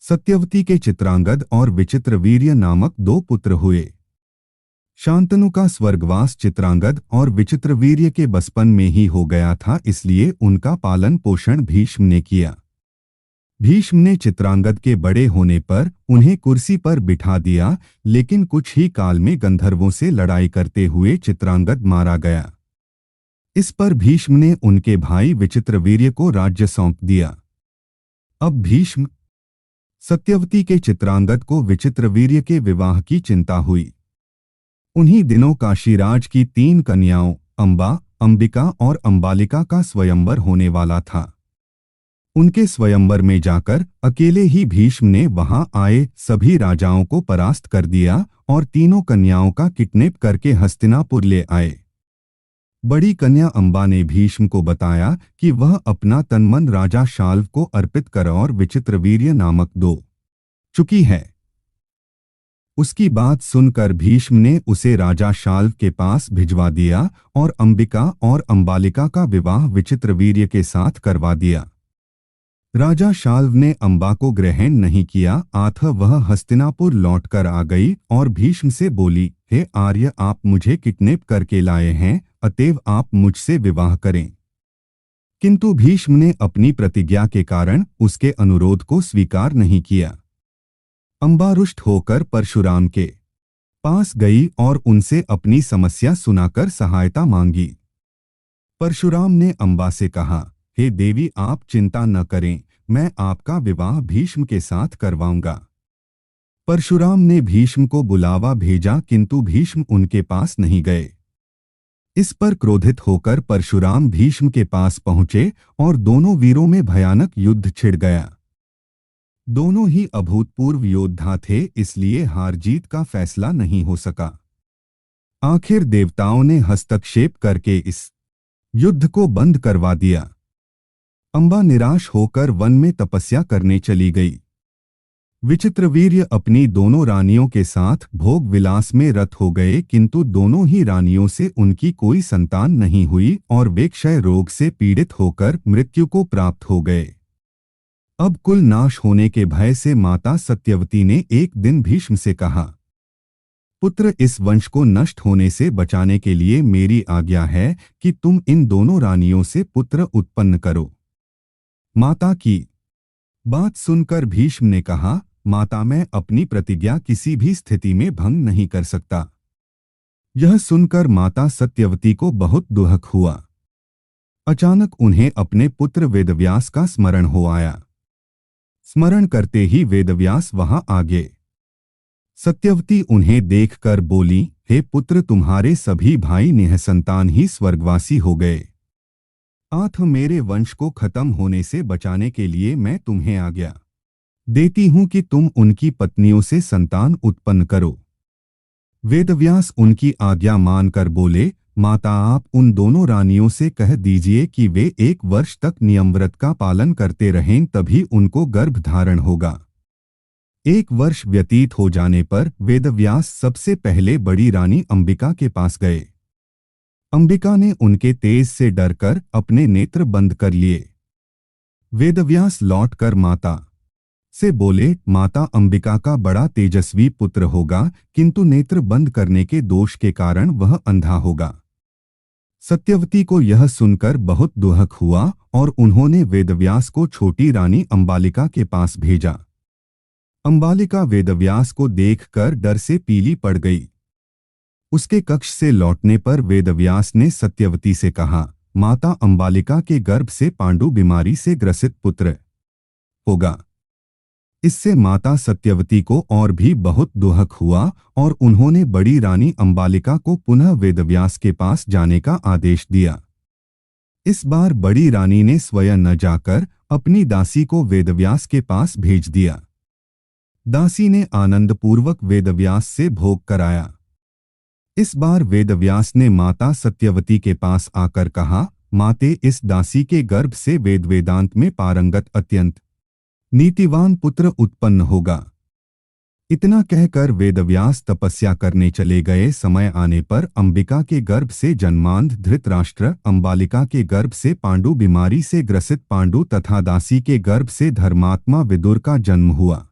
सत्यवती के चित्रांगद और विचित्रवीर्य नामक दो पुत्र हुए। शांतनु का स्वर्गवास चित्रांगद और विचित्रवीर्य के बचपन में ही हो गया था, इसलिए उनका पालन पोषण भीष्म ने किया। भीष्म ने चित्रांगद के बड़े होने पर उन्हें कुर्सी पर बिठा दिया, लेकिन कुछ ही काल में गंधर्वों से लड़ाई करते हुए चित्रांगद मारा गया। इस पर भीष्म ने उनके भाई विचित्रवीर्य को राज्य सौंप दिया। अब भीष्म सत्यवती के चित्रांगद को विचित्रवीर्य के विवाह की चिंता हुई। उन्हीं दिनों काशीराज की 3 कन्याओं अंबा, अंबिका और अंबालिका का स्वयंवर होने वाला था। उनके स्वयंवर में जाकर अकेले ही भीष्म ने वहां आए सभी राजाओं को परास्त कर दिया और तीनों कन्याओं का किडनैप करके हस्तिनापुर ले आए। बड़ी कन्या अंबा ने भीष्म को बताया कि वह अपना तनमन राजा शाल्व को अर्पित कर और विचित्रवीर्य नामक 2 चुकी है। उसकी बात सुनकर भीष्म ने उसे राजा शाल्व के पास भिजवा दिया और अंबिका और अंबालिका का विवाह विचित्रवीर्य के साथ करवा दिया। राजा शाल्व ने अंबा को ग्रहण नहीं किया, अतः वह हस्तिनापुर लौटकर आ गई और भीष्म से बोली, हे आर्य, आप मुझे किडनैप करके लाए हैं, अतएव आप मुझसे विवाह करें। किंतु भीष्म ने अपनी प्रतिज्ञा के कारण उसके अनुरोध को स्वीकार नहीं किया। अंबा रुष्ट होकर परशुराम के पास गई और उनसे अपनी समस्या सुनाकर सहायता मांगी। परशुराम ने अंबा से कहा, हे देवी, आप चिंता न करें, मैं आपका विवाह भीष्म के साथ करवाऊंगा। परशुराम ने भीष्म को बुलावा भेजा, किंतु भीष्म उनके पास नहीं गए। इस पर क्रोधित होकर परशुराम भीष्म के पास पहुंचे और दोनों वीरों में भयानक युद्ध छिड़ गया। दोनों ही अभूतपूर्व योद्धा थे, इसलिए हार जीत का फैसला नहीं हो सका। आखिर देवताओं ने हस्तक्षेप करके इस युद्ध को बंद करवा दिया। अंबा निराश होकर वन में तपस्या करने चली गई। विचित्रवीर्य अपनी दोनों रानियों के साथ भोग विलास में रत हो गए, किंतु दोनों ही रानियों से उनकी कोई संतान नहीं हुई और वे क्षय रोग से पीड़ित होकर मृत्यु को प्राप्त हो गए। अब कुल नाश होने के भय से माता सत्यवती ने एक दिन भीष्म से कहा, पुत्र, इस वंश को नष्ट होने से बचाने के लिए मेरी आज्ञा है कि तुम इन दोनों रानियों से पुत्र उत्पन्न करो। माता की बात सुनकर भीष्म ने कहा, माता, मैं अपनी प्रतिज्ञा किसी भी स्थिति में भंग नहीं कर सकता। यह सुनकर माता सत्यवती को बहुत दुख हुआ। अचानक उन्हें अपने पुत्र वेदव्यास का स्मरण हो आया। स्मरण करते ही वेदव्यास वहां आ गए। सत्यवती उन्हें देखकर बोली, हे पुत्र, तुम्हारे सभी भाई निःसंतान ही स्वर्गवासी हो गए। अतः मेरे वंश को खत्म होने से बचाने के लिए मैं तुम्हें आज्ञा देती हूं कि तुम उनकी पत्नियों से संतान उत्पन्न करो। वेदव्यास उनकी आज्ञा मानकर बोले, माता, आप उन दोनों रानियों से कह दीजिए कि वे 1 वर्ष तक नियमव्रत का पालन करते रहें, तभी उनको गर्भ धारण होगा। 1 वर्ष व्यतीत हो जाने पर वेदव्यास सबसे पहले बड़ी रानी अंबिका के पास गए। अंबिका ने उनके तेज से डरकर अपने नेत्र बंद कर लिए। वेदव्यास लौटकर माता से बोले, माता, अंबिका का बड़ा तेजस्वी पुत्र होगा, किंतु नेत्र बंद करने के दोष के कारण वह अंधा होगा। सत्यवती को यह सुनकर बहुत दुख हुआ और उन्होंने वेदव्यास को छोटी रानी अंबालिका के पास भेजा। अंबालिका वेदव्यास को देखकर डर से पीली पड़ गई। उसके कक्ष से लौटने पर वेदव्यास ने सत्यवती से कहा, माता, अंबालिका के गर्भ से पांडु बीमारी से ग्रसित पुत्र होगा। इससे माता सत्यवती को और भी बहुत दुख हुआ और उन्होंने बड़ी रानी अंबालिका को पुनः वेदव्यास के पास जाने का आदेश दिया। इस बार बड़ी रानी ने स्वयं न जाकर अपनी दासी को वेदव्यास के पास भेज दिया। दासी ने आनंदपूर्वक वेदव्यास से भोग कराया। इस बार वेदव्यास ने माता सत्यवती के पास आकर कहा, माते, इस दासी के गर्भ से वेद वेदांत में पारंगत अत्यंत नीतिवान पुत्र उत्पन्न होगा। इतना कहकर वेदव्यास तपस्या करने चले गए। समय आने पर अंबिका के गर्भ से जन्मांध धृतराष्ट्र, अंबालिका के गर्भ से पांडु बीमारी से ग्रसित पांडु तथा दासी के गर्भ से धर्मात्मा विदुर का जन्म हुआ।